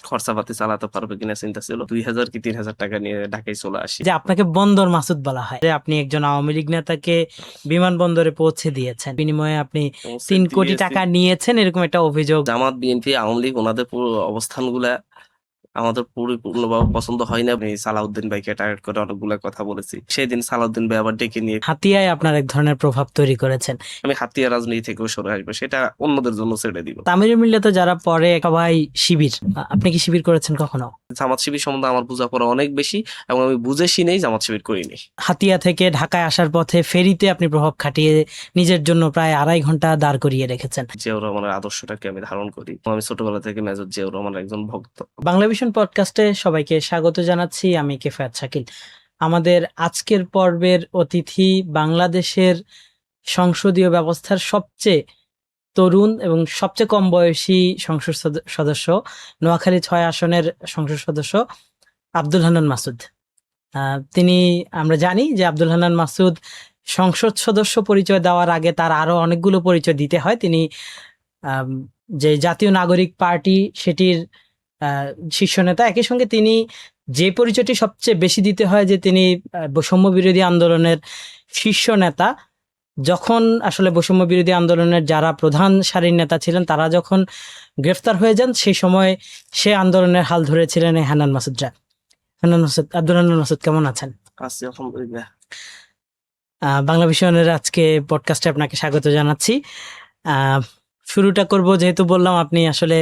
খরচাপাতি চালাতে পারবে কিনা চিন্তা ছিল। 2000 কি 3000 টাকা নিয়ে ঢাকায় চলে আসি। যে আপনাকে বন্দর মাসুদ বলা হয়, যে আপনি একজন আওয়ামী লীগ নেতাকে বিমানবন্দরে পৌঁছে দিয়েছেন, বিনিময়ে আপনি পৌঁছে 3 কোটি দিয়েছি। টাকা নিয়েছেন, এরকম একটা অভিযোগ। জামাত, বিএনপি, আওয়ামী লীগ ওনাদের পুরো অবস্থানগুলা আমাদের পরিপূর্ণভাবে পছন্দ হয় না। আমি সালাউদ্দিন ভাইকে টার্গেট করে অনেকগুলো কথা বলেছি। সেদিন সালাউদ্দিন ভাই আবার ডেকে নিয়ে হাতিয়ায় আপনার এক ধরনের প্রভাব তৈরি করেছেন। আমি হাতিয়া রাজনীতি থেকেও সরে আসবো, সেটা অন্যদের জন্য ছেড়ে দিব। তামিরি মিল্লাতে যারা পরে সবাই শিবির, আপনি কি শিবির করেছেন কখনো? জামাত শিবির সম্বন্ধে আমার বোঝাপড়া অনেক বেশি এবং আমি বুঝে শুনেই জামাত শিবির করিনি। হাতিয়া থেকে ঢাকায় আসার পথে ফেরিতে আপনি প্রভাব খাটিয়ে নিজের জন্য প্রায় 2.5 ঘন্টা দাঁড় করিয়ে রেখেছেন। জিয়াউর রহমানের আদর্শটাকে আমি ধারণ করি। আমি ছোটবেলা থেকে মেজর জিয়াউর রহমানের একজন ভক্ত। বাংলা ভিশন পডকাস্টে সবাইকে স্বাগত জানাচ্ছি। আমি কেফায়েত শাকিল। আমাদের আজকের পর্বের অতিথি বাংলাদেশের সংসদীয় ব্যবস্থার সবচেয়ে তরুণ এবং সবচেয়ে কম বয়সী সংসদ সদস্য, নোয়াখালী 6 আসনের সংসদ সদস্য আব্দুল হান্নান মাসুদ। তিনি, আমরা জানি যে আব্দুল হান্নান মাসুদ সংসদ সদস্য পরিচয় দেওয়ার আগে তার আরো অনেকগুলো পরিচয় দিতে হয়। তিনি যে জাতীয় নাগরিক পার্টি সেটির শীর্ষ নেতা। একই সঙ্গে তিনি যে পরিচয়টি সবচেয়ে বেশি দিতে হয়, যে তিনি বৈষম্য বিরোধী আন্দোলনের শীর্ষ নেতা। যখন আসলে বৈষম্য বিরোধী আন্দোলনের যারা প্রধান সারির নেতা ছিলেন তারা যখন গ্রেফতার হয়ে যান, সেই সময় সে আন্দোলনের হাল ধরেছিলেন এই হান্নান মাসুদরা। হান্নান মাসুদ, আব্দুল হান্নান মাসুদ কেমন আছেন? আছি আলহামদুলিল্লাহ। বাংলা ভিশনের আজকে পডকাস্টে আপনাকে স্বাগত জানাচ্ছি। শুরুটা করব, যেহেতু বললাম আপনি আসলে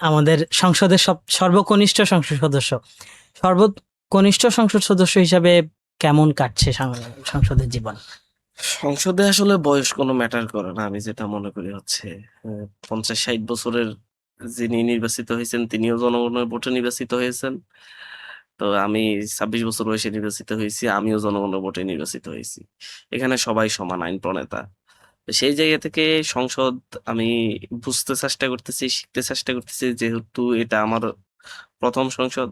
আমাদের সংসদের সর্বকনিষ্ঠ সংসদ সদস্য। সর্বকনিষ্ঠ সংসদ সদস্য হিসাবে কেমন কাটছে সংসদের জীবন? সংসদে আসলে বয়স কোনো ম্যাটার করে না। আমি যেটা মনে করি হচ্ছে 50-60 বছরের যিনি নির্বাচিত হয়েছেন তিনিও জনগণের ভোটে নির্বাচিত হয়েছেন। তো আমি 26 বছর বয়সে নির্বাচিত হয়েছি, আমিও জনগণের ভোটে নির্বাচিত হয়েছি। এখানে সবাই সমান আইন প্রণেতা। তো সেই জায়গা থেকে সংসদ আমি বুঝতে চেষ্টা করতেছি, শিখতে চেষ্টা করতেছি। যেহেতু এটা আমার প্রথম সংসদ,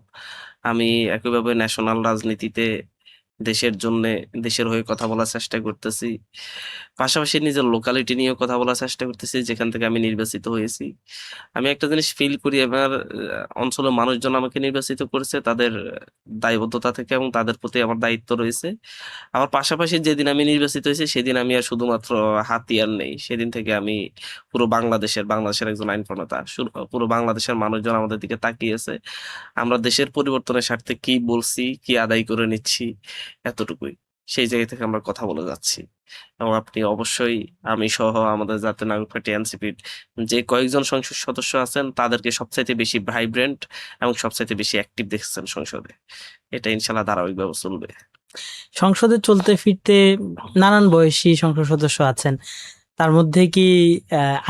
আমি একইভাবে ন্যাশনাল রাজনীতিতে দেশের জন্যে, দেশের হয়ে কথা বলার চেষ্টা করতেছি। পাশাপাশি নিজের লোকালিটি নিয়েও কথা বলার চেষ্টা করতেছি, যেখান থেকে আমি নির্বাচিত হয়েছি। আমি একটা জিনিস ফিল করি, আমার অঞ্চলের মানুষজন আমাকে নির্বাচিত করেছে তাদের দায়বদ্ধতা থেকে এবং তাদের প্রতি আমার দায়িত্ব রয়েছে। আমার পাশাপাশি যেদিন আমি নির্বাচিত হয়েছি সেদিন আমি আর শুধুমাত্র হাতিয়ার নেই। সেদিন থেকে আমি পুরো বাংলাদেশের একজন আইন প্রণেতা। পুরো বাংলাদেশের মানুষজন আমাদের দিকে তাকিয়েছে। আমরা দেশের পরিবর্তনের স্বার্থে কি বলছি, কি আদায় করে নিচ্ছি, এতটুকুই। সেই জায়গা থেকে আমরা কথা বলে যাচ্ছি। এবং আপনি অবশ্যই, আমি সহ আমাদের জাতীয় নাগরিক পার্টি এনসিপির যে কয়েকজন সংসদ সদস্য আছেন তাদেরকে সবচাইতে বেশি ভাইব্রেন্ট এবং সবচাইতে বেশি অ্যাক্টিভ দেখছেন সংসদে। এটা ইনশাল্লাহ ধারাবাহিকভাবে চলবে। সংসদে চলতে ফিরতে নানান বয়সী সংসদ সদস্য আছেন, তার মধ্যে কি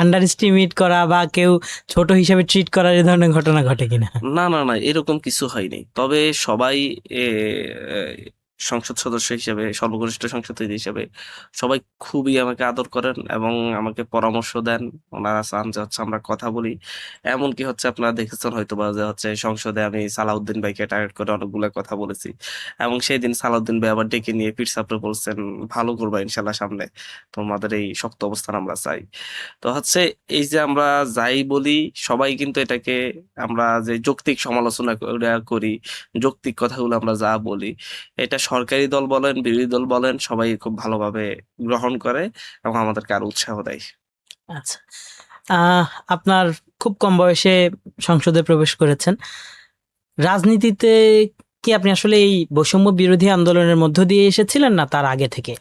আন্ডার এস্টিমেট করা বা কেউ ছোট হিসেবে ট্রিট করার এই ধরনের ঘটনা ঘটে কিনা? না, না, না, এরকম কিছু হয়নি। তবে সবাই এ সংসদ সদস্য হিসেবে, সর্বকনিষ্ঠ সংসদ হিসেবে সবাই খুবই আমাকে আদর করেন এবং আমাকে পরামর্শ দেন। ওনারা চান যে হচ্ছে আমরা কথা বলি। এমনকি হচ্ছে আপনারা দেখেছেন হয়তোবা যে হচ্ছে সংসদে আমি সালাউদ্দিন ভাইকে টার্গেট করে অনেকগুলো কথা বলেছি এবং সেই দিন সালাউদ্দিন ভাই আবার ডেকে নিয়ে পিঠ চাপড়ে বলছেন, ভালো করবা ইনশাল্লাহ সামনে, তোমাদের এই শক্ত অবস্থান আমরা চাই। তো হচ্ছে এই যে আমরা যাই বলি সবাই কিন্তু এটাকে, আমরা যে যৌক্তিক সমালোচনা করি, যৌক্তিক কথাগুলো আমরা যা বলি, এটা সরকারি দল বলেন, বিরোধী দল বলেন, সবাই খুব ভালোভাবে গ্রহণ করে এবং আমাদেরকে আরো উৎসাহ দেয়। আচ্ছা, আপনার খুব কম বয়সে সংসদে প্রবেশ করেছেন। রাজনীতিতে কি আপনি আসলে এই বৈষম্য বিরোধী আন্দোলনের মধ্য দিয়ে এসেছিলেন, না তার আগে থেকে?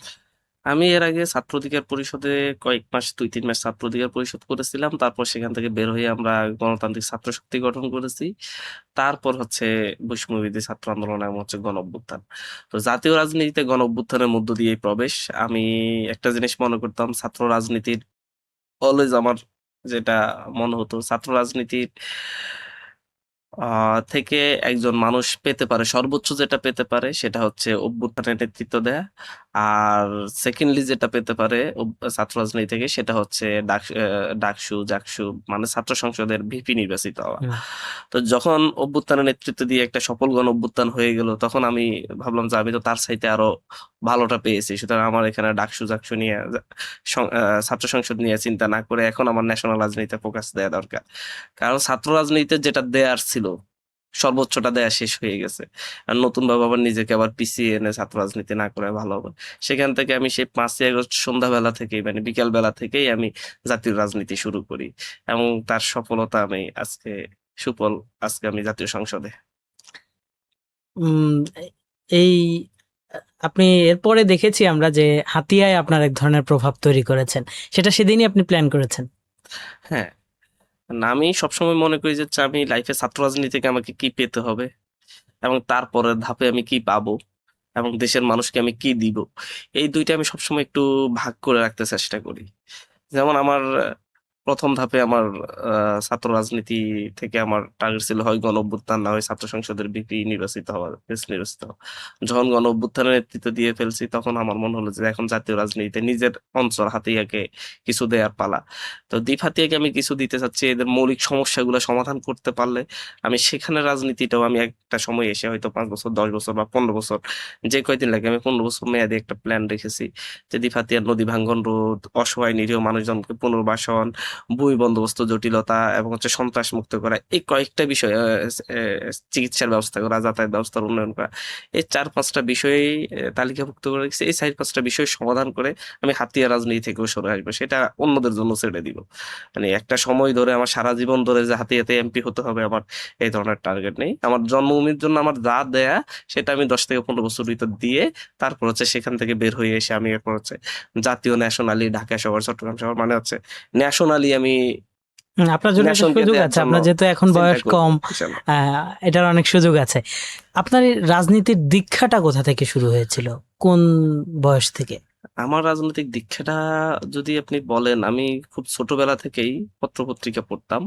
আমি এর আগে ছাত্র অধিকার পরিষদে কয়েক মাস, 2-3 মাস ছাত্র অধিকার পরিষদ করেছিলাম। তারপর সেখান থেকে বের হয়ে আমরা গণতান্ত্রিক ছাত্র শক্তি গঠন করেছি। তারপর হচ্ছে বৈষম্য বিরোধী ছাত্র আন্দোলন এবং হচ্ছে গণ অভ্যুত্থান। তো জাতীয় রাজনীতিতে গণ অভ্যুত্থানের মধ্য দিয়েই প্রবেশ। আমি একটা জিনিস মনে করতাম, ছাত্র রাজনীতির অলওয়েজ আমার যেটা মনে হতো, ছাত্র রাজনীতির থেকে একজন মানুষ পেতে পারে, সর্বোচ্চ যেটা পেতে পারে সেটা হচ্ছে অভ্যুত্থানের নেতৃত্ব দেয়া আর সেকেন্ডলি যেটা পেতে পারে ছাত্র রাজনীতি থেকে সেটা হচ্ছে ডাকসু জাকসু, মানে ছাত্র সংসদের ভিপি নির্বাচিত হওয়া। হুম। তো যখন অভ্যুত্থানের নেতৃত্ব দিয়ে একটা সফল গণ অভ্যুত্থান হয়ে গেল, তখন আমি ভাবলাম যে আমি তো তার চাইতে আরো ভালোটা পেয়েছি, সুতরাং আমার এখানে ডাকসু জাকসু নিয়ে ছাত্র সংসদ নিয়ে চিন্তা না করে এখন আমার ন্যাশনাল রাজনীতিতে ফোকাস দেওয়া দরকার। কারণ ছাত্র রাজনীতিতে যেটা দেয়ার ছিল সর্বোচ্চটা দেয়া শেষ হয়ে গেছে। আর নতুন ভাবে আবার নিজেকে আবার পিছিয়ে এনে ছাত্র রাজনীতি না করে ভালো হবে। সেখান থেকে আমি সেই 5ই আগস্ট সন্ধ্যাবেলা থেকেই, মানে বিকাল বেলা থেকেই আমি জাতীয় রাজনীতি শুরু করি এবং তার সফলতা আমি সুফল আজকে আমি জাতীয় সংসদে। উম, এই আপনি এরপরে দেখেছি আমরা যে হাতিয়ায় আপনার এক ধরনের প্রভাব তৈরি করেছেন, সেটা সেদিনই আপনি প্ল্যান করেছেন। হ্যাঁ, না আমি সবসময় মনে করি যে আমি লাইফে ছাত্র রাজনীতি থেকে আমাকে কি পেতে হবে এবং তারপরের ধাপে আমি কি পাবো এবং দেশের মানুষকে আমি কি দিব, এই দুইটা আমি সবসময় একটু ভাগ করে রাখতে চেষ্টা করি। যেমন আমার প্রথম ধাপে আমার ছাত্র রাজনীতি থেকে আমার টার্গেট ছিল হয় গণ অভ্যুত্থান, না হয় ছাত্র সংসদের ভিপি নির্বাচিত হওয়া, প্রেসিডেন্ট নির্বাচিত হওয়া। যখন গণ অভ্যুত্থানের নেতৃত্ব দিয়ে ফেলছি তখন আমার মনে হলো যে এখন জাতীয় রাজনীতিতে নিজের অঞ্চল হাতিয়াকে কিছু দেয়ার পালা। তো দ্বীপ হাতিয়াকে আমি কিছু দিতে চাচ্ছি, এদের মৌলিক সমস্যাগুলো সমাধান করতে পারলে আমি সেখানে রাজনীতিটাও আমি একটা সময় এসে হয়তো 5 বছর 10 বছর বা 15 বছর, যে কয়দিন লাগে, আমি 15 বছর মেয়াদে একটা প্ল্যান রেখেছি যে দ্বীপ হাতিয়ার নদী ভাঙ্গন রোধ, অসহায় নিরীহ মানুষজনকে পুনর্বাসন, ভূমি বন্দোবস্ত জটিলতা এবং হচ্ছে সন্ত্রাস মুক্ত করা, এই কয়েকটা বিষয়, চিকিৎসার ব্যবস্থা করা, যাতায়াত ব্যবস্থার উন্নয়ন করা, এই 4-5টা বিষয় তালিকাভুক্ত করে রেখেছি। এই 4-5টা বিষয় সমাধান করে আমি হাতিয়া রাজনীতি থেকেও সরে আসবো, সেটা অন্যদের জন্য ছেড়ে দিব। মানে একটা সময় ধরে আমার সারা জীবন ধরে যে হাতিয়াতে এমপি হতে হবে, আমার এই ধরনের টার্গেট নেই। আমার জন্মভূমির জন্য আমার যা দেয়া সেটা আমি 10 থেকে 15 বছর ভিতর দিয়ে তারপর হচ্ছে সেখান থেকে বের হয়ে এসে আমি এরপর হচ্ছে জাতীয়, ন্যাশনালি, ঢাকা শহর, চট্টগ্রাম শহর, মানে হচ্ছে ন্যাশনালি আমি আপনার জন্য এটা ন্যাশনকে সুযোগ দেওয়ার আছে, জন্য আপনার যেহেতু এখন চিন্তা বয়স করবো কম, ইনশাল্লাহ। এটার অনেক সুযোগ আছে। আপনার এই রাজনীতির দীক্ষাটা কোথা থেকে শুরু হয়েছিল, কোন বয়স থেকে? আমার রাজনৈতিক দীক্ষাটা যদি আপনি বলেন, আমি খুব ছোটবেলা থেকেই পত্রপত্রিকা পড়তাম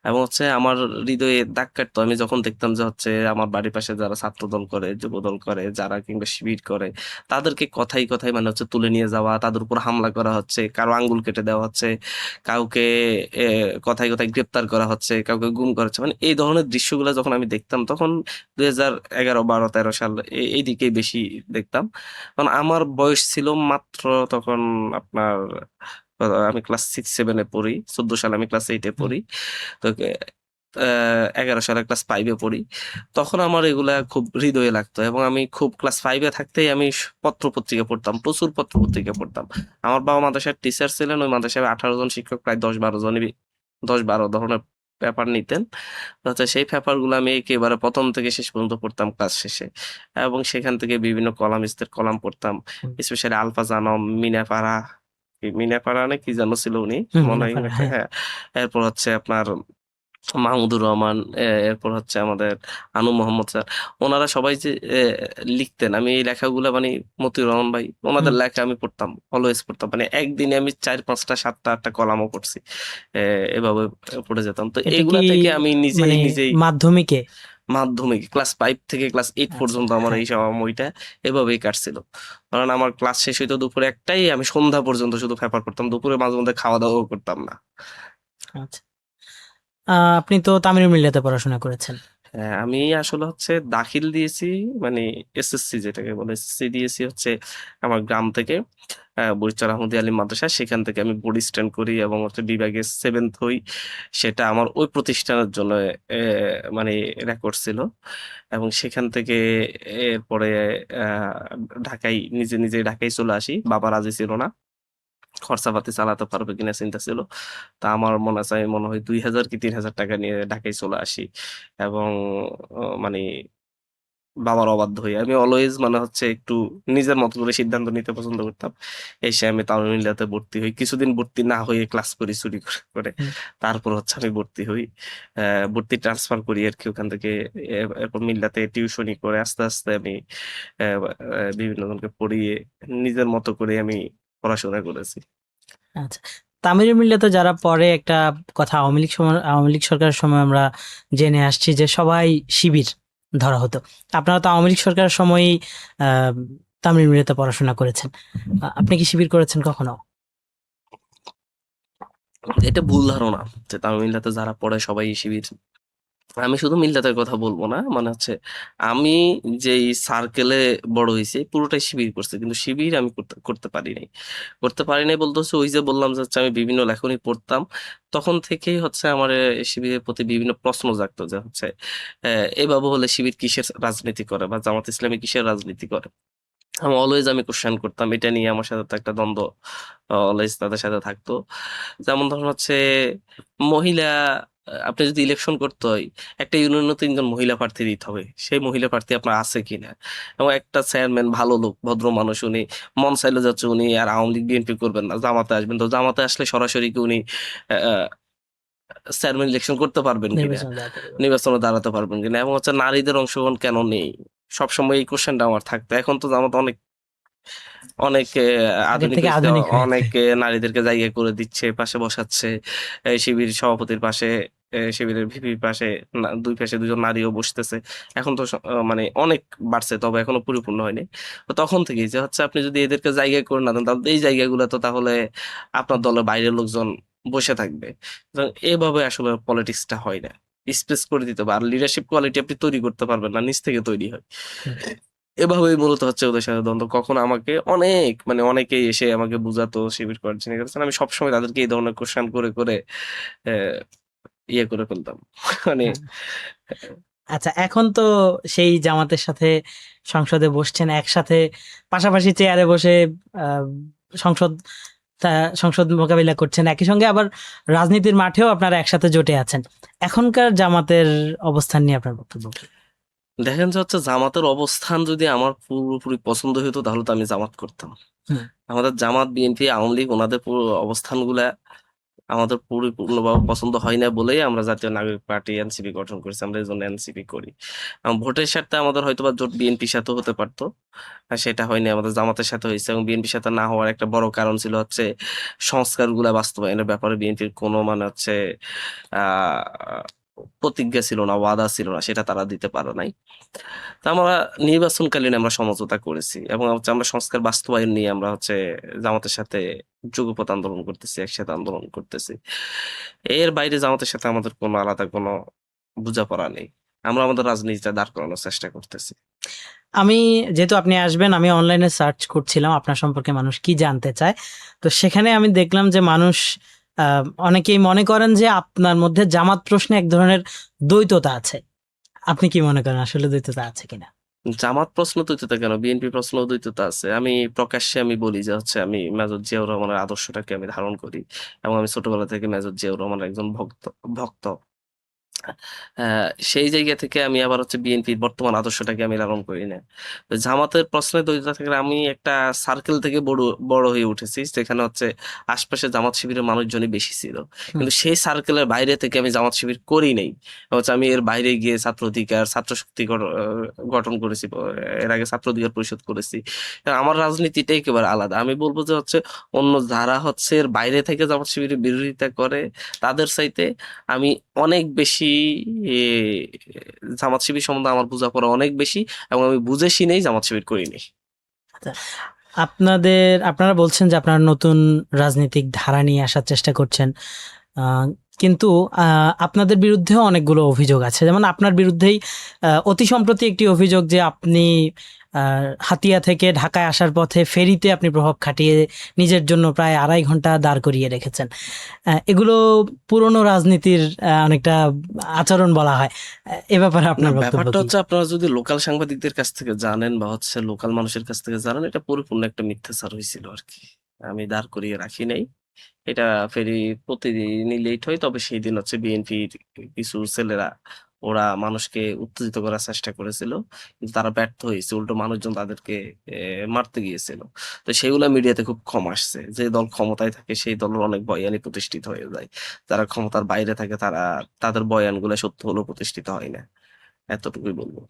এবং হচ্ছে আমার হৃদয়ে দাগ কাটতো আমি যখন দেখতাম যে হচ্ছে আমার বাড়ির পাশে যারা ছাত্র দল করে, যুব দল করে, যারা কিংবা শিবির করে, তাদেরকে কথাই কথাই মানে হচ্ছে তুলে নিয়ে যাওয়া, তাদের উপর হামলা করা হচ্ছে, কারো আঙ্গুল কেটে দেওয়া হচ্ছে, কাউকে কথায় কথায় গ্রেপ্তার করা হচ্ছে, কাউকে গুম করা হচ্ছে, মানে এই ধরনের দৃশ্যগুলো যখন আমি দেখতাম তখন 2011, 12, 13 সাল এই দিকেই বেশি দেখতাম। কারণ আমার বয়স ছিল মাত্র তখন আপনার আমি ক্লাস 6-7-এ পড়ি, 14 সালে আমি ক্লাস 8-এ হুম। পড়ি। তো 11 সালে ক্লাস 5-এ পড়ি। তখন আমার এগুলা খুব হৃদয়ে লাগতো এবং আমি খুব ক্লাস 5-এ থাকতেই আমি পত্র-পত্রিকা পড়তাম, প্রচুর পত্র-পত্রিকা পড়তাম। আমার বাবা মাদ্রাসার টিচার ছিলেন, ওই মাদ্রাসায় 18 জন শিক্ষক, প্রায় 10-12 জনই 10-12 ধরনের পেপার নিতেন। তো হচ্ছে সেই পেপারগুলো আমি একেবারে ১ম থেকে শেষ পর্যন্ত পড়তাম ক্লাস শেষে এবং সেখান থেকে বিভিন্ন কলামিস্টদের কলাম পড়তাম। হুম। স্পেশালি আলফা জানম, মিনা পাড়া না কি যেন ছিল উনি, মনে হয় মুনাফার, একটা, হ্যাঁ। হ্যাঁ। এরপর হচ্ছে আপনার মাহমুদুর রহমান, এরপর হচ্ছে আমাদের আনু মোহাম্মদ স্যার। ওনারা সবাই যে লিখতেন, আমি এই লেখাগুলা মানে মতিউর রহমান ভাই, হুম। ওনাদের লেখা আমি পড়তাম, অলওয়েজ পড়তাম। মানে একদিনে আমি 4-5টা 7টা 8টা কলামও পড়ছি। এভাবে পড়ে যেতাম। তো এটা কি এইগুলা থেকে আমি মানে নিজেই মাধ্যমিকে? মাধ্যমিক ক্লাস 5 থেকে ক্লাস 8 আচ্ছা, পর্যন্ত আমার হ্যাঁ। এই সময়টা এভাবেই কাটছিল। কারণ আমার ক্লাস শেষ হইতো দুপুরে 1টায়, আমি সন্ধ্যা পর্যন্ত শুধু পেপার পড়তাম। দুপুরে মাঝে মধ্যে খাওয়া-দাওয়াও করতাম না। আচ্ছা। আপনি তো তামিল মিল্লাতে পড়াশোনা করেছেন। হ্যাঁ, আমি আসলে হচ্ছে দাখিল দিয়েছি, মানে এসএসসি যেটাকে বলে, এসএসসি দিয়েছি হচ্ছে আমার গ্রাম থেকে, বরিচর আহমদি আলী মাদ্রাসা। সেখান থেকে আমি বোর্ড স্ট্যান্ড করি এবং হচ্ছে বিভাগে 7th হই। সেটা আমার ওই প্রতিষ্ঠানের জন্য মানে রেকর্ড ছিল এবং সেখান থেকে এরপরে নিজে ঢাকায় চলে আসি। বাবা রাজি ছিল না, খরচাপাতি চালাতে পারবে কিনা চিন্তা ছিল। তা আমার মনে হয় ২,০০০ কি ৩,০০০ টাকা নিয়ে ঢাকায় চলে আসি এবং মানে বাবার অবাধ্য হই। আমি অলওয়েজ মানে হচ্ছে একটু নিজের মতো করে সিদ্ধান্ত নিতে পছন্দ করতাম। এসে আমি তামিলিয়াতে ভর্তি হই। কিছুদিন ভর্তি না হয়ে ক্লাস করি চুরি করে। হুম। তারপর হচ্ছে আমি ভর্তি হই। ভর্তি ট্রান্সফার করি আরকি ওখান থেকে। এরপর মিল্লাতে টিউশনি করে আস্তে, আস্তে আমি অ্যা বিভিন্ন জনকে পড়িয়ে নিজের মতো করে আমি পড়াশোনা করেছি। আচ্ছা। তামিল মিল্লাতে যারা পড়ে, একটা কথা আওয়ামী লীগ সরকারের সময় আমরা জেনে আসছি যে সবাই শিবির ধরা হতো। আপনারা তো আওয়ামী লীগ সরকারের সময়ই আহ তামিল মিডিয়াতে পড়াশোনা করেছেন। আপনি কি শিবির করেছেন কখনো? এটা ভুল ধারণা যে তামিলনাড়ুতে যারা পড়ে সবাই শিবির। আমি শুধু মিল্লাতের কথা বলবো না, মানে হচ্ছে আমি যেই সার্কেলে বড় হয়েছি পুরোটাই শিবির করছে, কিন্তু শিবির আমি করতে করতে পারি নাই। করতে পারি নাই বলতে হচ্ছে ওই যে বললাম যে হচ্ছে আমি বিভিন্ন লেখনী পড়তাম, তখন থেকেই হচ্ছে আমার শিবিরের প্রতি বিভিন্ন প্রশ্ন জাগতো যে হচ্ছে এভাবে হলে শিবির কিসের রাজনীতি করে বা জামাত ইসলামী কিসের রাজনীতি করে। আমি অলওয়েজ আমি কোশ্চেন করতাম, এটা নিয়ে আমার সাথে তো একটা দ্বন্দ্ব অলওয়েজ তাদের সাথে থাকতো। যেমন ধরুন হচ্ছে মহিলা, আপনি যদি ইলেকশন করতে হয় একটা ইউনিয়নে 3 জন মহিলা প্রার্থী দিতে হবে, সেই মহিলা প্রার্থী আপনার আছে কিনা। এবং একটা চেয়ারম্যান ভালো লোক ভদ্র মানুষ, উনি মন চাইলে যাচ্ছে উনি আর আওয়ামী লীগ বিএনপি করবেন না, জামাতে আসবেন, তো জামাতে আসলে সরাসরি কি উনি চেয়ারম্যান ইলেকশন করতে পারবেন কিনা, নির্বাচন দেওয়া হবে। নির্বাচনে দাঁড়াতে পারবেন কিনা, এবং হচ্ছে নারীদের অংশগ্রহণ কেন নেই। সবসময় এই কোশ্চেনটা আমার থাকতো। এখন তো জামাত অনেক অনেক আগের আধুনিক থেকে হইছে, আধুনিক হয়েছে। অনেক নারীদেরকে জায়গা করে দিচ্ছে, পাশে বসাচ্ছে। শিবির সভাপতির পাশে, শিবিরের ভিপির পাশে, দুই পাশে 2 জন নারীও বসতেছে। এখন তো মানে অনেক বাড়ছে, তবে এখনো পরিপূর্ণ হয়নি। তো তখন থেকেই যে হচ্ছে আপনি যদি এদেরকে জায়গা করে না দেন, তাহলে এই জায়গাগুলো তো তাহলে আপনার দলের বাইরের লোকজন বসে থাকবে। সুতরাং এভাবে আসলে পলিটিক্সটা হয় না। স্পেস করে দিতে হবে, আর লিডারশিপ কোয়ালিটি আপনি তৈরি করতে পারবেন না, নিচ থেকে তৈরি হয়। হুম। এভাবেই মূলত হচ্ছে ওদের সাথে দ্বন্দ্ব। কখন আমাকে অনেক, মানে অনেকেই এসে আমাকে বুঝাতো শিবির করার জন্য করেছেন, আমি সবসময় তাদেরকে এই ধরনের কোশ্চেন করে করে আহ, ইয়ে করে ফেলতাম। মানে হ্যাঁ। আচ্ছা, এখন তো সেই জামাতের সাথে সংসদে বসছেন একসাথে, পাশাপাশি চেয়ারে বসে আহ, সংসদ সংসদ মোকাবিলা করছেন, একই সঙ্গে আবার রাজনীতির মাঠেও আপনারা একসাথে জোটে আছেন। এখনকার জামাতের অবস্থান নিয়ে আপনার বক্তব্য কি? দেখেন যে হচ্ছে জামাতের অবস্থান যদি আমার পুরোপুরি পছন্দ হতো তাহলে তো আমি জামাত করতাম। হুম। আমাদের জামাত, বিএনপি, আওয়ামী লীগ ওনাদের পুরো অবস্থানগুলা আমাদের পরিপূর্ণভাবে পছন্দ হয় না বলেই আমরা জাতীয় নাগরিক পার্টি এনসিপি গঠন করেছি। আমরা এই জন্য এনসিপি করি। ভোটের স্বার্থে আমাদের হয়তোবা জোট বিএনপির সাথে হতে পারতো, আর সেটা হয়নি, আমাদের জামাতের সাথে হয়েছে। এবং বিএনপির সাথে না হওয়ার একটা বড় কারণ ছিল হচ্ছে সংস্কারগুলা বাস্তবায়নের ব্যাপারে বিএনপির কোনো মানে হচ্ছে আহ প্রতিজ্ঞা ছিল না, ওয়াদা ছিল না, সেটা তারা দিতে পারে নাই। তা আমরা নির্বাচনকালীন আমরা সমঝোতা করেছি, এবং হচ্ছে আমরা সংস্কার বাস্তবায়ন নিয়ে আমরা হচ্ছে জামাতের সাথে যুগপৎ আন্দোলন করতেছি, একসাথে আন্দোলন করতেছি। এর বাইরে জামাতের সাথে আমাদের কোনো আলাদা কোনো বোঝাপড়া নেই। আমরা আমাদের রাজনীতিটা দাঁড় করানোর চেষ্টা করতেছি। আমি, যেহেতু আপনি আসবেন, আমি অনলাইনে সার্চ করছিলাম আপনার সম্পর্কে মানুষ কি জানতে চায়। তো সেখানে আমি দেখলাম যে মানুষ অনেকেই মনে করেন যে আপনার মধ্যে জামাত প্রশ্নে এক ধরনের দ্বৈততা আছে। আপনি কি মনে করেন আসলে দ্বৈততা আছে কিনা? জামাত প্রশ্ন দ্বৈততা কেন, বিএনপি প্রশ্ন দ্বৈততা আছে। আমি প্রকাশ্যে আমি বলি যে হচ্ছে আমি মেজর জিয়াউর রহমানের আদর্শটাকে আমি ধারণ করি, এবং আমি ছোটবেলা থেকে মেজর জিয়াউর রহমানের একজন ভক্ত ভক্ত সেই জায়গা থেকে আমি আবার হচ্ছে বিএনপির বর্তমান আদর্শটাকে আমি লালন করি না। তো জামাতের প্রশ্নে দ্বৈততা থেকে আমি একটা সার্কেল থেকে বড় বড় হয়ে উঠেছি, যেখানে হচ্ছে আশপাশে জামাত শিবিরের মানুষজনই বেশি ছিল। হুম। কিন্তু সেই সার্কেলের বাইরে থেকে আমি জামাত শিবির করি নাই। হচ্ছে আমি এর বাইরে গিয়ে ছাত্র অধিকার, ছাত্র শক্তি গঠন করেছি, এর আগে ছাত্র অধিকার পরিষদ করেছি। আমার রাজনীতিটা একেবারে আলাদা। আমি বলবো যে হচ্ছে অন্য যারা হচ্ছে এর বাইরে থেকে জামাত শিবিরের বিরোধিতা করে তাদের চাইতে আমি অনেক বেশি এ জামাত শিবির সম্বন্ধে আমার বোঝাপড়া অনেক বেশি, এবং আমি বুঝে শুনেই জামাত শিবির করিনি। আচ্ছা, আপনারা বলছেন যে আপনারা নতুন রাজনৈতিক ধারা নিয়ে আসার চেষ্টা করছেন, আহ, কিন্তু আপনাদের বিরুদ্ধেও অনেকগুলো অভিযোগ আছে। যেমন আপনার বিরুদ্ধেই অতি সম্প্রতি একটি অভিযোগ যে আপনি হাতিয়া থেকে ঢাকায় আসার পথে ফেরিতে আপনি প্রভাব খাটিয়ে নিজের জন্য প্রায় 2.5 ঘন্টা দাঁড় করিয়ে রেখেছেন। এগুলো পুরনো রাজনীতির অনেকটা আচরণ বলা হয়। এ ব্যাপারে না, আপনার বক্তব্য ব্যাপারটা কি? হচ্ছে আপনারা যদি লোকাল সাংবাদিকদের কাছ থেকে জানেন বা হচ্ছে লোকাল মানুষের কাছ থেকে জানেন, এটা পরিপূর্ণ একটা মিথ্যাচার হয়েছিল আর কি। আমি দাঁড় করিয়ে রাখি নাই। এটা ফেরি প্রতিদিনই লেট হয়, তবে সেই দিন হচ্ছে বিএনপির কিছু ছেলেরা ওরা মানুষকে উত্তেজিত করার চেষ্টা করেছিল, কিন্তু তারা ব্যর্থ হয়েছে, উল্টো মানুষজন তাদেরকে মারতে গিয়েছিল। তো সেগুলা মিডিয়াতে খুব কম আসছে। যে দল ক্ষমতায় থাকে সেই দলের অনেক বয়ানই প্রতিষ্ঠিত হয়ে যায়, যারা ক্ষমতার বাইরে থাকে তারা তাদের বয়ানগুলো সত্য হলেও প্রতিষ্ঠিত হয় না। এতটুকুই বলবো।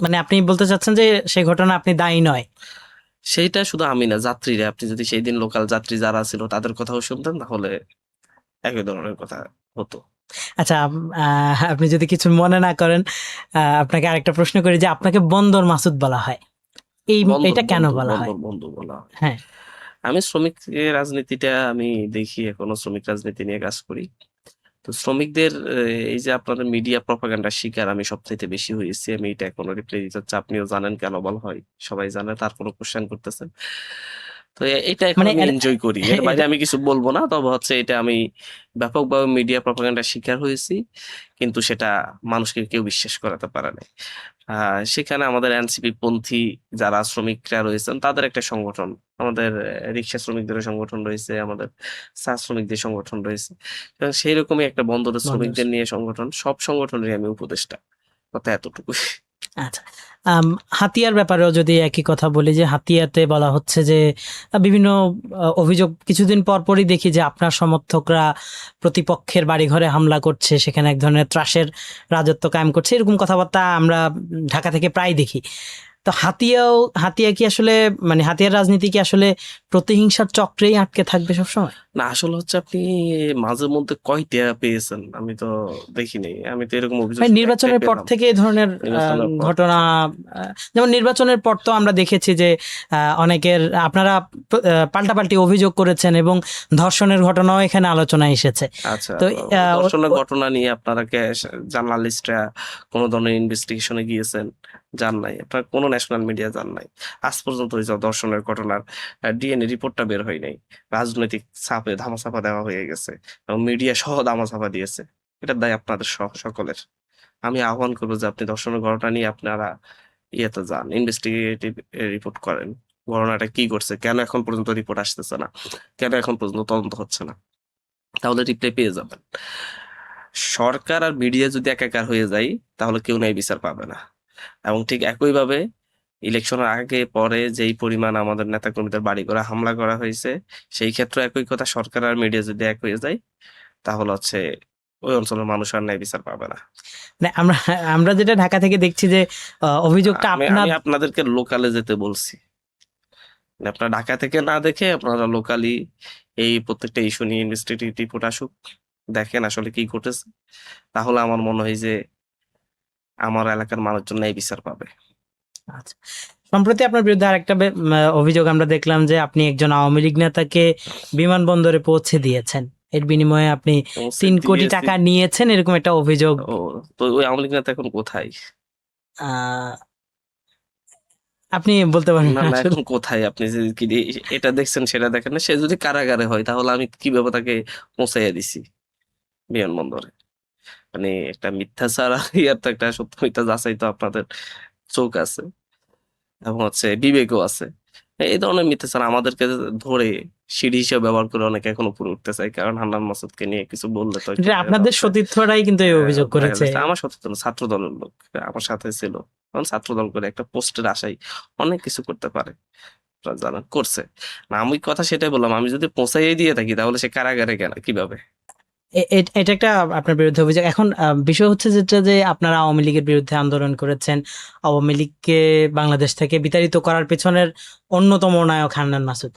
মানে আপনি বলতে চাচ্ছেন যে সেই ঘটনা আপনি দায়ী নয়? সেইটা শুধু আমি না, যাত্রীরা, আপনি যদি সেই দিন লোকাল যাত্রী যারা ছিল তাদের কথাও শুনতেন তাহলে একই ধরনের কথা হতো। আচ্ছা, আপনি যদি কিছু মনে না করেন, আপনাকে আরেকটা প্রশ্ন করি যে আপনাকে বন্দর মাসুদ বলা হয়। এটা কেন বন্ধু বলা বন্ধু হয়? বন্ধু বলা হয়। হ্যাঁ। আমি শ্রমিক রাজনীতিটা আমি দেখি, এখনো শ্রমিক রাজনীতি নিয়ে কাজ করি। তো শ্রমিকদের এই যে আপনাদের মিডিয়া প্রপাগান্ডার শিকার আমি সবচাইতে বেশি হয়েছি। আমি এটা এখনো রিপ্লাই দিতে হচ্ছে। আপনিও জানেন কেন বলা হয়। সবাই জানে, তারপরও কোয়েশ্চেন করতেছেন। তো এটা এখন মানে আমি এনজয় করি। এর বাইরে এটা আমি কিছু বলবো না। তবে হচ্ছে এটা আমি ব্যাপকভাবে মিডিয়া প্রপাগান্ডার শিকার হয়েছি। কিন্তু সেটা মানুষকে কেউ বিশ্বাস করাতে পারে নাই। সেখানে আমাদের এনসিপি পন্থী যারা শ্রমিকরা রয়েছেন তাদের একটা সংগঠন, আমাদের রিক্সা শ্রমিকদের সংগঠন রয়েছে, আমাদের চা শ্রমিকদের সংগঠন রয়েছে। এবং সেইরকমই একটা বন্দরের বন্ধ। শ্রমিকদের নিয়ে সংগঠন। সব সংগঠনেরই আমি উপদেষ্টা। কথা এতটুকু। আচ্ছা। আম হাতিয়ার ব্যাপারেও যদি একই কথা বলি যে হাতিয়াতে বলা হচ্ছে যে বিভিন্ন অভিযোগ কিছুদিন পরপরই দেখি যে আপনার সমর্থকরা প্রতিপক্ষের বাড়িঘরে হামলা করছে, সেখানে এক ধরনের ত্রাসের রাজত্ব কায়েম করছে। এরকম কথাবার্তা আমরা ঢাকা থেকে প্রায় দেখি। তো হাতিয়া কি আসলে মানে হাতিয়ার রাজনীতি কি আসলে প্রতিহিংসার চক্রেই আটকে থাকবে সবসময়? না, আসলে হচ্ছে আপনি মাঝে মধ্যে কয়টা পেয়েছেন? আমি তো দেখিনি। আমি তো এরকম অভিযোগ ভাই শুধু একটাই নির্বাচনের পর পেলাম। থেকে এই ধরনের নির্বাচনের পর ঘটনা যেমন নির্বাচনের পর তো আমরা দেখেছি যে অনেকের আপনারা পাল্টাপাল্টি অভিযোগ করেছেন এবং ধর্ষণের ঘটনাও এখানে আলোচনায় এসেছে। আচ্ছা, তো ধর্ষণের ঘটনা নিয়ে আপনারা জার্নালিস্টরা কোন ধরনের ইনভেস্টিগেশনে গিয়েছেন? যান নাই। আপনারা কোন ন্যাশনাল মিডিয়া যান নাই। আজ পর্যন্ত ওই যে ধর্ষণের ঘটনার ডিএনএ রিপোর্টটা বের হয় নাই। রাজনৈতিক চাপে ধামাচাপা দেওয়া হয়ে গেছে এবং মিডিয়া সহ ধামাচাপা দিয়েছে। এটার দায় আপনাদের সকলের। আমি আহ্বান করবো যে আপনি ধর্ষণের ঘটনা নিয়ে আপনারা ইয়েতে যান, ইনভেস্টিগেটিভ রিপোর্ট করেন। ঘটনাটা কি করছে, কেন এখন পর্যন্ত রিপোর্ট আসতেছে না, কেন এখন পর্যন্ত তদন্ত হচ্ছে না, তাহলে রিপ্লাই পেয়ে যাবেন। সরকার আর মিডিয়া যদি একাকার হয়ে যায় তাহলে কেউ ন্যায় বিচার পাবে না। এবং ঠিক একইভাবে ইলেকশনের আগে পরে যেই পরিমাণ আমাদের নেতাকর্মীদের বাড়ি ঘরে হামলা করা হয়েছে, সেই ক্ষেত্রে একই কথা, সরকার আর মিডিয়া যদি এক হয়ে যায় তাহলে হচ্ছে ওই অঞ্চলের মানুষ আর ন্যায় বিচার পাবে না। মানে আমরা আমরা যেটা ঢাকা থেকে দেখছি যে অভিযোগটা আমি আপনার আমি আপনাদেরকে লোকালে যেতে বলছি। মানে আপনারা ঢাকা থেকে না দেখে আপনারা লোকালি এই প্রত্যেকটা ইস্যু নিয়ে ইনভেস্টিগেটিভ রিপোর্ট আসুক, দেখেন আসলে কি ঘটেছে। তাহলে আমার মনে হয় যে আমার এলাকার মানুষজন ন্যায় বিচার পাবে। আচ্ছা। সম্প্রতি আপনার বিরুদ্ধে আরেকটা অভিযোগ আমরা দেখলাম যে আপনি একজন আওয়ামী লীগ নেতাকে বিমানবন্দরে পৌঁছে দিয়েছেন, এর বিনিময়ে আপনি পৌঁছে 3 কোটি দিয়েছি। টাকা নিয়েছেন, এরকম একটা অভিযোগ। ও, তো ওই আওয়ামী লীগ নেতা এখন কোথায়? আহ, আপনি বলতে পারেন না, না, আসলে। এখন কোথায়? আপনি যে কি এটা দেখছেন সেটা দেখেন না। সে যদি কারাগারে হয় তাহলে আমি কিভাবে তাকে পৌঁছাইয়া দিছি বিমানবন্দরে? মানে একটা মিথ্যাচার আর ইয়ার তো একটা সত্য মিথ্যা যাচাই তো আপনাদের চোখ আছে এবং হচ্ছে বিবেকও আছে। এই ধরনের মিথ্যাচার আমাদেরকে ধরে সিঁড়ি হিসেবে ব্যবহার করে অনেকে এখন উপরে উঠতে চায়। কারণ হান্নান মাসুদকে নিয়ে কিছু বললে তো একটু এটা ভাইরাল আপনাদের হচ্ছে। সতীর্থরাই কিন্তু এই অভিযোগ ভাইরাল করেছে। হচ্ছে। আমার সচেতন ছাত্র দলের লোক আমার সাথে ছিল। কারণ ছাত্র দল করে একটা পোস্টের আশায় অনেক কিছু করতে পারে। আপনারা জানেন করছে। না, আমি কথা সেটাই বললাম। আমি যদি পৌঁছাইয়ে দিয়ে থাকি তাহলে সে কারাগারে কেন কিভাবে? এটা একটা আপনার বিরুদ্ধে অভিযোগ। এখন বিষয় হচ্ছে যেটা যে আপনারা আওয়ামী লীগের বিরুদ্ধে আন্দোলন করেছেন, আওয়ামী লীগকে বাংলাদেশ থেকে বিতাড়িত করার পেছনের অন্যতম নায়ক হান্নান মাসুদ।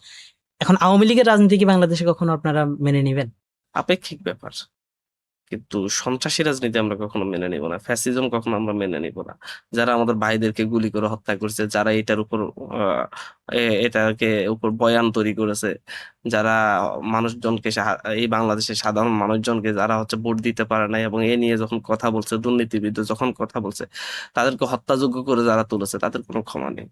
এখন আওয়ামী লীগের রাজনীতি কি বাংলাদেশে কখনো আপনারা মেনে নিবেন? আপেক্ষিক ব্যাপার। কিন্তু সন্ত্রাসী রাজনীতি আমরা কখনো মেনে নিব না। ফ্যাসিজম কখনো আমরা মেনে নিব না। যারা আমাদের ভাইদেরকে গুলি করে হত্যা করছে, যারা এটার উপর এটাকে উপর বয়ান তৈরি করেছে, যারা মানুষজনকে এই বাংলাদেশের সাধারণ মানুষজনকে যারা হচ্ছে ভোট দিতে পারে নাই এবং এ নিয়ে যখন কথা বলছে, দুর্নীতিবিদ যখন কথা বলছে, তাদেরকে হত্যাযোগ্য করে যারা তুলেছে তাদের কোনো ক্ষমা নেই।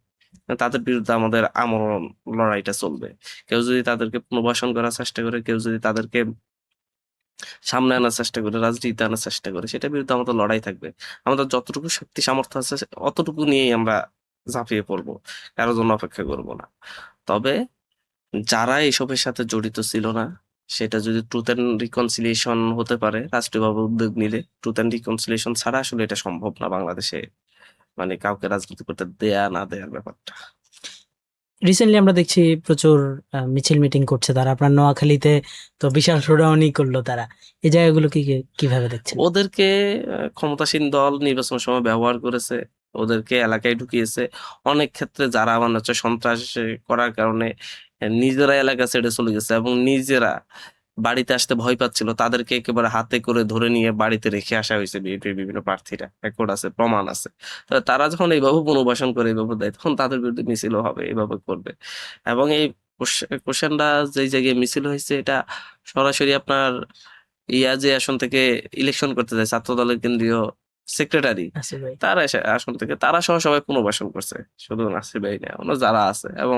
তাদের বিরুদ্ধে আমাদের আমরণ লড়াইটা চলবে। কেউ যদি তাদেরকে পুনর্বাসন করার চেষ্টা করে, কেউ যদি তাদেরকে সামনে আনার চেষ্টা করে, রাজনীতিতে আনার চেষ্টা করে, সেটার বিরুদ্ধে আমাদের লড়াই থাকবে। আমাদের যতটুকু শক্তি সামর্থ্য আছে অতটুকু নিয়েই আমরা ঝাঁপিয়ে পড়বো। কারোর জন্য অপেক্ষা করব না। তবে যারা এসবের সাথে জড়িত ছিল না, সেটা যদি ট্রুথ এন্ড রিকনসিলিয়েশন হতে পারে রাষ্ট্রীয়ভাবে উদ্যোগ নিলে, ট্রুথ এন্ড রিকনসিলিয়েশন ছাড়া আসলে এটা সম্ভব না বাংলাদেশে। মানে কাউকে রাজনীতি করতে দেয়া না দেয়ার ব্যাপারটা। রিসেন্টলি আমরা দেখছি প্রচুর মিছিল মিটিং করছে তারা, আপনার নোয়াখালীতে তো বিশাল শোডাউনই করলো তারা। এই জায়গাগুলো কিভাবে দেখছেন? ওদেরকে ক্ষমতাসীন দল নির্বাচনের সময় ব্যবহার করেছে, ওদেরকে এলাকায় ঢুকিয়েছে। অনেক ক্ষেত্রে যারা মানে হচ্ছে সন্ত্রাস করার কারণে নিজেরা এলাকা ছেড়ে চলে গেছে এবং নিজেরা বাড়িতে আসতে ভয় পাচ্ছিল, তাদেরকে একেবারে হাতে করে ধরে নিয়ে বাড়িতে রেখে আসা হয়েছে বিএনপির বিভিন্ন প্রার্থীরা, রেকর্ড আছে, প্রমাণ আছে। তো তারা যখন এইভাবে পুনর্বাসন করে, এইভাবে দেয়, তখন তাদের বিরুদ্ধে মিছিলও হবে, এইভাবে করবে। এবং এই কোশ্চেনটা যেই জায়গায় মিছিল হয়েছে, এটা সরাসরি আপনার যে আসন থেকে ইলেকশন করতে যায়, ছাত্র দলের কেন্দ্রীয় সেক্রেটারি, আসিফ ভাই। তারা এসে আসন থেকে তারা সহ সবাই পুনর্বাসন করছে, শুধু নাসির ভাই না, অন্য যারা আছে। এবং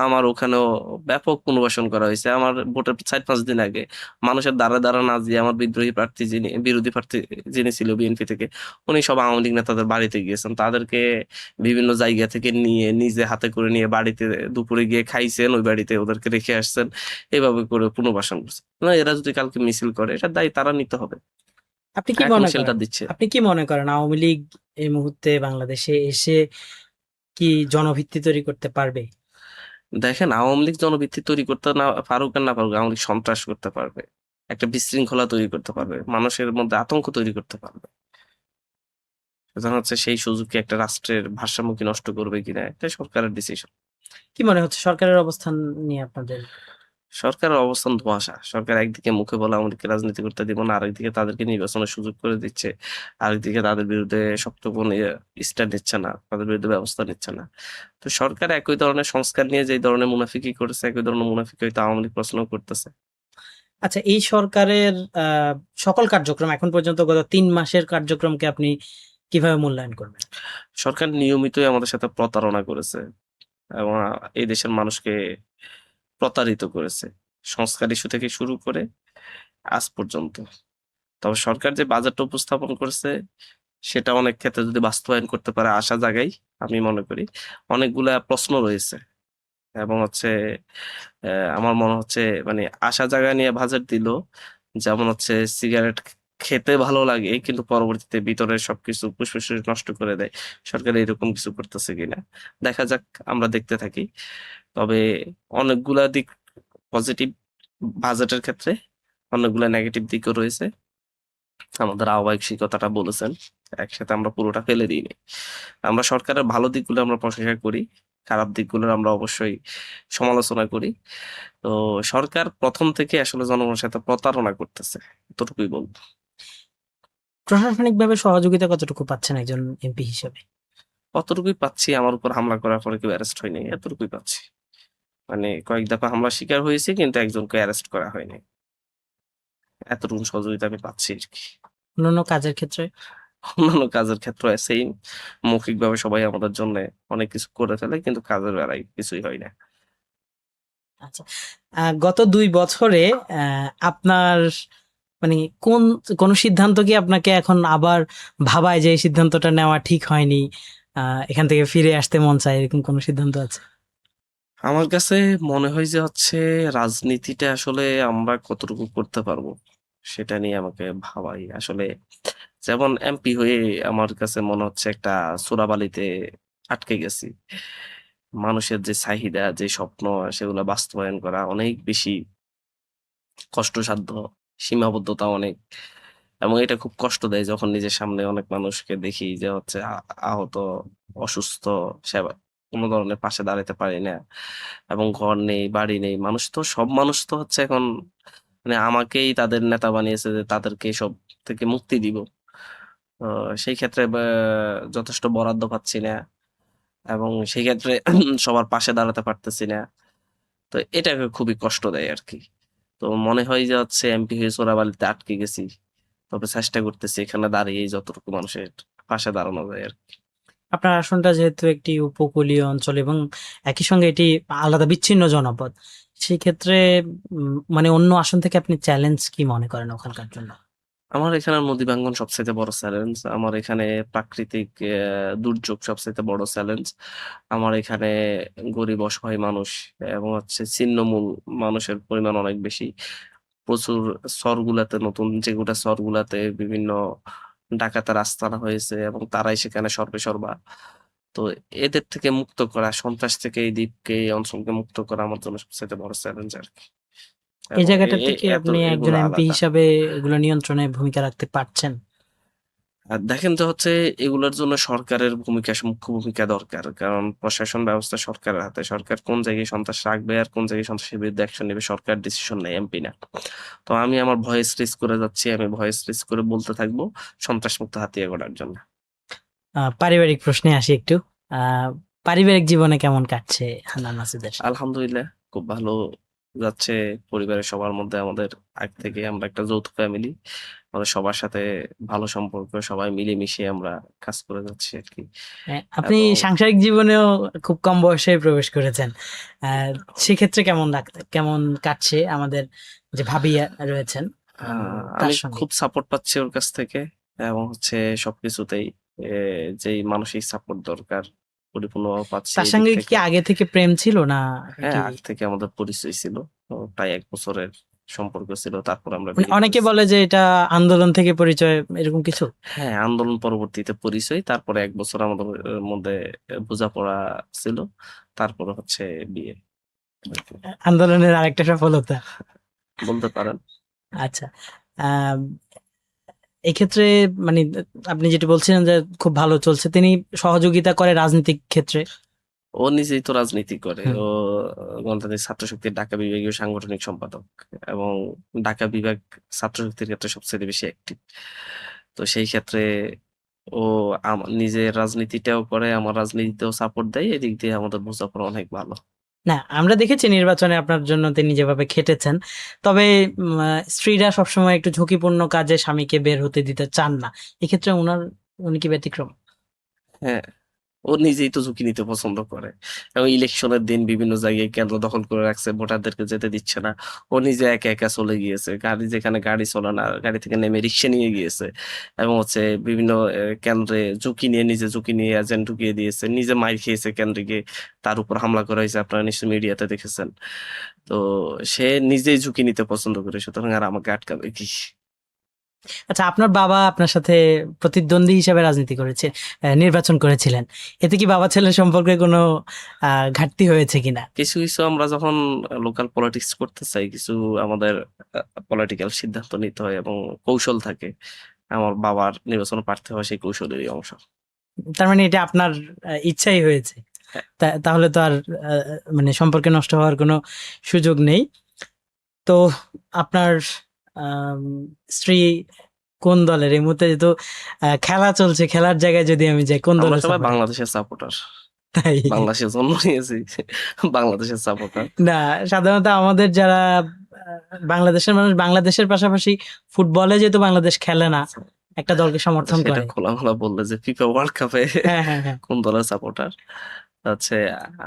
আমার ওখানেও ব্যাপক পুনর্বাসন করা হয়েছে। আমার ভোটের 4-5 দিন আগে মানুষের দ্বারা দ্বারা না দিয়ে আমার বিদ্রোহী প্রার্থী যিনি, বিরোধী প্রার্থী যিনি ছিল বিএনপি থেকে, উনি সব আওয়ামী লীগ নেতাদের বাড়িতে গিয়েছেন, তাদেরকে বিভিন্ন জায়গা থেকে নিয়ে নিজে হাতে করে নিয়ে বাড়িতে দুপুরে গিয়ে খাইছেন, ওই বাড়িতে ওদেরকে রেখে আসছেন, এভাবে করে পুনর্বাসন করছে। না, এরা যদি কালকে মিছিল করে, এটা দায়ী তারা নিতে হবে, আপনি কি এখনো মনে শেল্টার করেন দিচ্ছে। আপনি কি মনে করেন আওয়ামী লীগ এই মুহূর্তে বাংলাদেশে এসে কি জনভিত্তি তৈরি করতে পারবে? দেখেন, আওয়ামী লীগ জনভিত্তি তৈরি করতে না পারুক আর না পারুক, আওয়ামী লীগ সন্ত্রাস করতে পারবে, একটা বিশৃঙ্খলা তৈরি করতে পারবে, মানুষের মধ্যে আতঙ্ক তৈরি করতে পারবে। সুতরাং হচ্ছে সেই সুযোগকে একটা রাষ্ট্রের ভারসাম্য কি নষ্ট করবে কিনা, এটা সরকারের ডিসিশন। কি মনে হচ্ছে সরকারের অবস্থান নিয়ে আপনাদের? সরকারের অবস্থান ধোঁয়াশা। সরকার একদিকে মুখে বলে আমাদেরকে রাজনীতি করতে দিব না, আরেকদিকে তাদেরকে নির্বাচনের সুযোগ করে দিচ্ছে, আরেকদিকে তাদের বিরুদ্ধে শক্ত কোনো স্ট্যান্ড নিচ্ছে না, তাদের বিরুদ্ধে ব্যবস্থা নিচ্ছে না। তো সরকার একই ধরনের সংস্কার নিয়ে যে ধরনের মুনাফিকি করেছে, একই ধরনের মুনাফিকি হয়তো আওয়ামী লীগ প্রশ্ন করতেছে। আচ্ছা, এই সরকারের সকল কার্যক্রম এখন পর্যন্ত গত 3 মাসের কার্যক্রমকে আপনি কিভাবে মূল্যায়ন করবেন? সরকার নিয়মিতই আমাদের সাথে প্রতারণা করেছে এবং এই দেশের মানুষকে প্রতারিত করেছে, সংস্কার ইস্যু থেকে শুরু করে আজ পর্যন্ত। তবে সরকার যে বাজেটটা উপস্থাপন করেছে, সেটা অনেক ক্ষেত্রে যদি বাস্তবায়ন করতে পারে আশা জাগাই, আমি মনে করি। অনেকগুলা প্রশ্ন রয়েছে এবং হচ্ছে আমার মনে হচ্ছে মানে আশা জাগা নিয়ে বাজেট দিল, যেমন হচ্ছে সিগারেট খেতে ভালো লাগে কিন্তু পরবর্তীতে ভিতরের সবকিছু ফুসফুস নষ্ট করে দেয়। সরকার এরকম কিছু করতেছে কিনা দেখা যাক, আমরা দেখতে থাকি। তবে অনেকগুলা দিক পজিটিভ বাজেটের ক্ষেত্রে, অনেকগুলা নেগেটিভ দিকও রয়েছে। আমাদের আহ্বায়ক সেই কথাটা বলেছেন, একসাথে আমরা পুরোটা ফেলে দিইনি। আমরা সরকারের ভালো দিকগুলো আমরা প্রশংসা করি, খারাপ দিকগুলোর আমরা অবশ্যই সমালোচনা করি। তো সরকার প্রথম থেকে আসলে জনগণের সাথে প্রতারণা করতেছে, এতটুকুই বলবো। প্রশাসনিকভাবে সহযোগিতা কতটুকু পাচ্ছেন একজন এমপি হিসেবে? কতটুকুই পাচ্ছি, আমার উপর হামলা করার পরে কেউ অ্যারেস্ট হয়নি, এতটুকুই পাচ্ছি। মানে কয়েক দফা হামলার শিকার হয়েছে কিন্তু একজনকে অ্যারেস্ট করা হয়নি, এতটুকু সহযোগিতা আমি পাচ্ছি আর কি। অন্যান্য কাজের ক্ষেত্রে? অন্যান্য কাজের ক্ষেত্রে সেম, মৌখিকভাবে সবাই আমাদের জন্য অনেক কিছু করে ফেলে কিন্তু কাজের বেলায় কিছুই হয় না। আচ্ছা, গত 2 বছরে আপনার মানে কোন কোন সিদ্ধান্ত কি আপনাকে এখন আবার ভাবায় যে এই সিদ্ধান্তটা নেওয়া ঠিক হয়নি, এখান থেকে ফিরে আসতে মন চায়, এরকম কোন সিদ্ধান্ত আছে? আমার কাছে মনে হয় যে হচ্ছে রাজনীতিটা আসলে আমরা কতটুকু করতে পারবো, সেটা নিয়ে আমাকে ভাবাই আসলে। যেমন এমপি হয়ে আমার কাছে মনে হচ্ছে একটা চোরাবালিতে আটকে গেছি। মানুষের যে চাহিদা, যে স্বপ্ন, সেগুলো বাস্তবায়ন করা অনেক বেশি কষ্টসাধ্য, সীমাবদ্ধতা অনেক। এবং এটা খুব কষ্ট দেয় যখন নিজের সামনে অনেক মানুষকে দেখি যে হচ্ছে আহত, অসুস্থ, সেবা কোনো ধরনের পাশে দাঁড়াতে পারি না। এবং ঘর নেই, বাড়ি নেই। সব মানুষ তো হচ্ছে এখন মানে আমাকেই তাদের নেতা বানিয়েছে যে তাদেরকে এসব থেকে মুক্তি দিব। তো সেই ক্ষেত্রে যথেষ্ট বরাদ্দ পাচ্ছি না এবং সেই ক্ষেত্রে সবার পাশে দাঁড়াতে পারতেছি না। তো এটা খুবই কষ্ট দেয় আরকি। তো মনে হয় যে হচ্ছে এমপি হয়ে চোরাবালিতে আটকে গেছি। তবে চেষ্টা করতেছি এখানে দাঁড়িয়েই যতটুকু মানুষের পাশে দাঁড়ানো যায় আরকি। আপনার আসনটা যেহেতু একটি উপকূলীয় অঞ্চল এবং একই সঙ্গে এটি আলাদা বিচ্ছিন্ন জনপদ, সেক্ষেত্রে মানে অন্য আসন থেকে আপনি চ্যালেঞ্জ কি মনে করেন ওখানকার জন্য? আমার এখানে নদী ভাঙ্গন সবচাইতে বড় চ্যালেঞ্জ। আমার এখানে প্রাকৃতিক দুর্যোগ সবচাইতে বড় চ্যালেঞ্জ। আমার এখানে গরিব অসহায় মানুষ এবং হচ্ছে ছিন্নমূল মানুষের পরিমাণ অনেক বেশি। প্রচুর চরগুলাতে, নতুন যেগুলা চরগুলাতে বিভিন্ন ডাকাতের আস্তানা হয়েছে এবং তারাই সেখানে সর্বেসর্বা। তো এদের থেকে মুক্ত করা, সন্ত্রাস থেকে এই দ্বীপকে, এই অঞ্চলকে মুক্ত করা আমার জন্য সবচাইতে বড় চ্যালেঞ্জ আরকি। এই এবং জায়গাটাতে কি এত আপনি একজন এগুলো এমপি আলাদা। হিসাবে এগুলো নিয়ন্ত্রণে ভূমিকা রাখতে পারছেন? আর দেখেন যে হচ্ছে এগুলোর জন্য সরকারের ভূমিকা মুখ্য ভূমিকা দরকার, কারণ প্রশাসন ব্যবস্থা সরকারের হাতে। সরকার কোন জায়গায় সন্ত্রাস রাখবে আর কোন জায়গায় সন্ত্রাসের বিরুদ্ধে অ্যাকশন নেবে সরকার ডিসিশন নেয়, এমপি না। তো আমি আমার ভয়েস রেজ করে যাচ্ছি, আমি ভয়েস রেজ করে বলতে থাকবো সন্ত্রাস মুক্ত হাতিয়া গড়ার জন্য। পারিবারিক প্রশ্নে আসি একটু। আহ, পারিবারিক জীবনে কেমন কাটছে হান্নান মাসুদের? আলহামদুলিল্লাহ খুব ভালো যাচ্ছে। পরিবারের সবার মধ্যে আমাদের আগ থেকে আমরা একটা যৌথ ফ্যামিলি, আমাদের সবার সাথে ভালো সম্পর্ক, সবাই মিলেমিশে আমরা কাজ করে যাচ্ছি আর কি। আপনি এবং সাংসারিক জীবনেও খুব কম বয়সে প্রবেশ করেছেন। সেক্ষেত্রে কেমন কাটছে আমাদের যে ভাবি রয়েছেন তার আমি সঙ্গে? খুব সাপোর্ট পাচ্ছি ওর কাছ থেকে, এবং হচ্ছে সবকিছুতেই যেই মানসিক সাপোর্ট দরকার পরিপূর্ণভাবে পাচ্ছি তার এই দিক সঙ্গে কি থেকে। আগে থেকে প্রেম ছিল না হ্যাঁ, কি? আগ থেকে আমাদের পরিচয় ছিল, তো প্রায় 1 বছরের সম্পর্ক ছিল, তারপর আমরা মানে বিয়ে অনেকে করেছি। বলে যে এটা আন্দোলন থেকে পরিচয়, এরকম কিছু? হ্যাঁ, আন্দোলন পরবর্তীতে পরিচয়, তারপরে 1 বছর আমাদের মধ্যে বোঝাপড়া ছিল, তারপরে হচ্ছে বিয়ে আরকি। আন্দোলনের আরেকটা সফলতা। বলতে পারেন। আচ্ছা। আহ এক্ষেত্রে মানে আপনি যেটা বলছিলেন যে খুব ভালো চলছে, তিনি সহযোগিতা করে রাজনৈতিক ক্ষেত্রে। ও নিজেই তো রাজনীতি করে। হুম। ও গণতান্ত্রিক ছাত্র শক্তির ঢাকা বিভাগীয় সাংগঠনিক সম্পাদক, এবং ঢাকা বিভাগ ছাত্র শক্তির ক্ষেত্রে সবচেয়ে বেশি অ্যাক্টিভ। তো সেই ক্ষেত্রে ও নিজের রাজনীতিটাও করে, আমার রাজনীতিতেও সাপোর্ট দেয়। এদিক দিয়ে আমাদের বোঝাপড়া অনেক ভালো। না, আমরা দেখেছি নির্বাচনে আপনার জন্য তিনি যেভাবে খেটেছেন। তবে স্ত্রীরা সবসময় একটু ঝুঁকিপূর্ণ কাজে স্বামীকে বের হতে দিতে চান না। এক্ষেত্রে উনি কি ব্যতিক্রম? হ্যাঁ, ও নিজেই তো ঝুঁকি নিতে পছন্দ করে, এবং ইলেকশনের দিন বিভিন্ন জায়গায় কেন্দ্র দখল করে রাখছে, ভোটারদেরকে যেতে দিচ্ছে না। ও নিজে একা একা চলে গিয়েছে, গাড়ি যেখানে গাড়ি চলে না, গাড়ি থেকে নেমে রিক্সা নিয়ে গিয়েছে, এবং হচ্ছে বিভিন্ন কেন্দ্রে ঝুঁকি নিয়ে এজেন্ট ঢুকিয়ে দিয়েছে, নিজে মাইর খেয়েছে কেন্দ্রে গিয়ে, তার উপর হামলা করা হয়েছে, আপনারা নিশ্চয়ই মিডিয়াতে দেখেছেন। তো সে নিজেই ঝুঁকি নিতে পছন্দ করে, সুতরাং আর আমাকে আটকাবে কি? আচ্ছা, আপনার বাবা আপনার সাথে প্রতিদ্বন্দ্বী হিসেবে রাজনীতি করেছে, নির্বাচন করেছিলেন। এতে কি বাবা ছেলের সম্পর্কে কোনো ঘাটতি হয়েছে কিনা? কিছু কিছু আমরা যখন লোকাল পলিটিক্স করতে চাই, কিছু আমাদের পলিটিক্যাল সিদ্ধান্ত নিতে হয় এবং কৌশল থাকে। আমার বাবার নির্বাচনে প্রার্থী হওয়া সেই কৌশলেরই অংশ। তার মানে এটা আপনার ইচ্ছাই হয়েছে। হ্যাঁ। তাহলে তো আর মানে সম্পর্কে নষ্ট হওয়ার কোনো সুযোগ নেই। তো আপনার আম, স্ত্রী কোন দলের এই মুহূর্তে? যেহেতু খেলা চলছে, খেলার জায়গায় যদি আমি যাই, কোন আমরা দলের সবাই সাপোর্টার? বাংলাদেশের সাপোর্টার, তাই? বাংলাদেশে জন্ম নিয়েছি, বাংলাদেশের সাপোর্টার। না, সাধারণত আমাদের যারা বাংলাদেশের মানুষ, বাংলাদেশের পাশাপাশি ফুটবলে যেহেতু বাংলাদেশ খেলে না, একটা দলকে আচ্ছা, সমর্থন সেটা করে। খোলামেলা বললে যে ফিফা ওয়ার্ল্ড কাপে হ্যাঁ, হ্যাঁ, হ্যাঁ। কোন দলের সাপোর্টার হচ্ছে,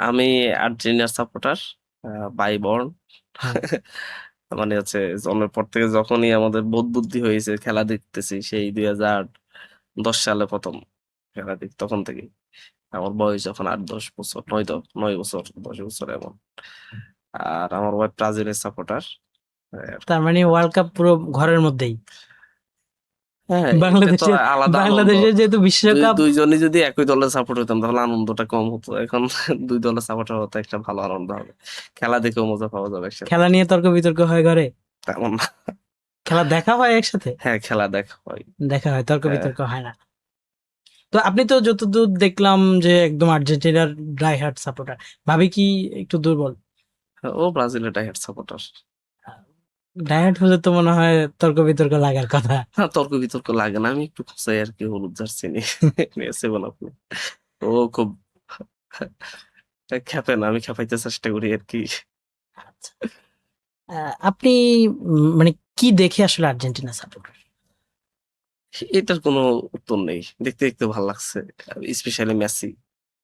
আমি আর্জেন্টিনার সাপোর্টার, বাই বর্ন। হ্যাঁ। মানে হচ্ছে জন্মের পর থেকে যখনই আমাদের বোধ বুদ্ধি হয়েছে খেলা দেখতেছি, সেই 2010 সালে প্রথম খেলা দেখ, তখন থেকেই। আমার বয়স যখন 8-10 বছর, 9 বছর 10 বছর এমন। আর আমার ওয়াইফ ব্রাজিলের সাপোর্টার। তার মানে ওয়ার্ল্ড কাপ পুরো ঘরের মধ্যেই। হ্যাঁ, এটা তো বাংলাদেশের আলাদা আনন্দ। বাংলাদেশের যেহেতু বিশ্বকাপ। দুইজনই যদি একই দলের সাপোর্ট হতাম তাহলে আনন্দটা কম হতো। এখন দুই দলের সাপোর্টার হতে একটা ভালো আনন্দ হবে, খেলা দেখেও মজা পাওয়া যাবে একসাথে। খেলা নিয়ে তর্ক বিতর্ক হয় ঘরে? তেমন না। খেলা দেখা হয় একসাথে? হ্যাঁ, খেলা দেখা হয়। দেখা হয়, তর্ক হ্যাঁ, বিতর্ক হয় না? তো আপনি তো যতদূর দেখলাম যে একদম আর্জেন্টিনার ড্রাই হার্ট সাপোর্টার। ভাবি কি একটু দুর্বল? ও ব্রাজিলের ডাইহার্ড সাপোর্টার। ড্রাই হার্ট হলে তো মনে হয় তর্ক বিতর্ক লাগার কথা। না, তর্ক বিতর্ক লাগে না, আমি একটু খুঁচাই আর কি, হলুদ জার্সি নিয়ে সেভেন আপনি। ও খুব খেপে না, আমি খেপাইতে চেষ্টা করি আর কি। আচ্ছা। আপনি মানে কি দেখে আসলে আর্জেন্টিনা সাপোর্টার? এটার কোনো উত্তর নেই, দেখতে দেখতে ভালো লাগছে, স্পেশালি মেসি।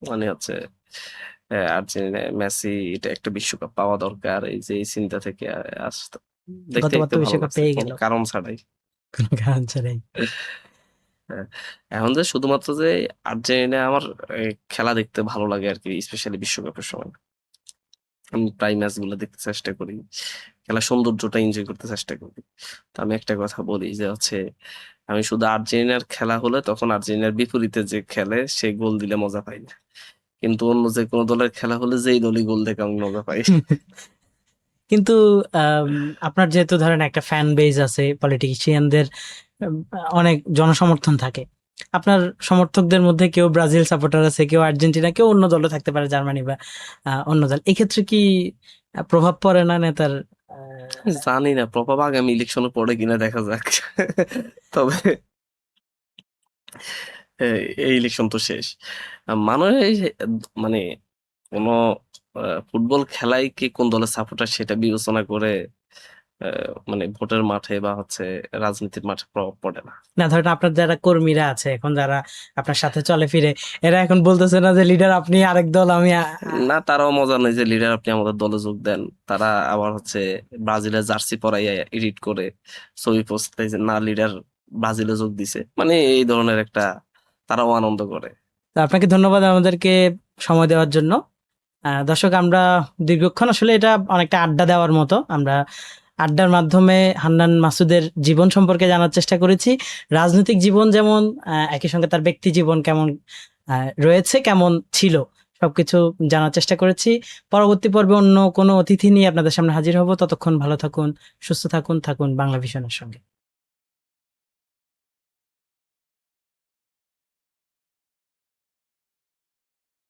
মানে হচ্ছে আর্জেন্টিনা মেসি, এটা একটা বিশ্বকাপ পাওয়া দরকার, এই যে এই চিন্তা থেকে আসতে, দেখতে গতবার দেখতে তো ভালো বিশ্বকাপ লাগছে পেয়ে কোনো গেল কারণ ছাড়াই। কোনো কারণ ছাড়াই। হ্যাঁ, এখন যে শুধুমাত্র যে আর্জেন্টিনা আমার খেলা দেখতে ভালো লাগে আর কি, স্পেশালি বিশ্বকাপের সময় আমি প্রায় ম্যাচ গুলো দেখতে চেষ্টা করি, খেলার সৌন্দর্যটা এনজয় করতে চেষ্টা করি। তো আমি একটা কথা বলি যে হচ্ছে, আমি শুধু আর্জেন্টিনার খেলা হলে তখন আর্জেন্টিনার বিপরীতে যে খেলে সে গোল দিলে মজা পাই না, কিন্তু অন্য যে কোনো দলের খেলা হলে যেই দলই গোল দেখে আমি মজা পাই। কিন্তু আম, আপনার যেহেতু ধরেন একটা ফ্যান বেজ আছে, পলিটিশিয়ানদের অনেক জনসমর্থন থাকে। আপনার সমর্থকদের মধ্যে কেউ ব্রাজিল সাপোর্টার আছে, কেউ আর্জেন্টিনা, কেউ অন্য দলে থাকতে পারে, জার্মানি বা অন্য দল। এক্ষেত্রে কি প্রভাব পড়ে না নেতার? জানি না প্রভাব আগামী ইলেকশনে পড়ে কিনা, দেখা যাক। তবে এই ইলেকশন তো শেষ। মানে মানে কোন ফুটবল খেলায় কি কোন দলের সাপোর্টার সেটা বিবেচনা করে মানে ভোটের মাঠে বা হচ্ছে রাজনীতির মাঠে প্রভাব পড়ে না। না, ধরেন আপনার যারা কর্মীরা আছে এখন, যারা আপনার সাথে চলে ফিরে, এরা এখন বলতেছে না যে লিডার আপনি আরেক দল, আমি না, তারাও মজা নেই যে লিডার আপনি আমাদের দলে যোগ দেন। তারা আবার হচ্ছে ব্রাজিলের জার্সি পরাইয়া এডিট করে ছবি পোস্ট দেয় যে না লিডার ব্রাজিলে যোগ দিছে, মানে এই ধরনের একটা তারাও আনন্দ করে। তো আপনাকে ধন্যবাদ আমাদেরকে সময় দেওয়ার জন্য। দর্শক, আমরা দীর্ঘক্ষণ আসলে এটা অনেকটা আড্ডা দেওয়ার মতো, আমরা আড্ডার মাধ্যমে হান্নান মাসুদের জীবন সম্পর্কে জানার চেষ্টা করেছি। রাজনৈতিক জীবন যেমন, একই সঙ্গে তার ব্যক্তি জীবন কেমন রয়েছে, কেমন ছিল, সবকিছু জানার চেষ্টা করেছি। পরবর্তী পর্বে অন্য কোনো অতিথি নিয়ে আপনাদের সামনে হাজির হব। ততক্ষণ ভালো থাকুন, সুস্থ থাকুন, থাকুন বাংলা ভিশনের সঙ্গে।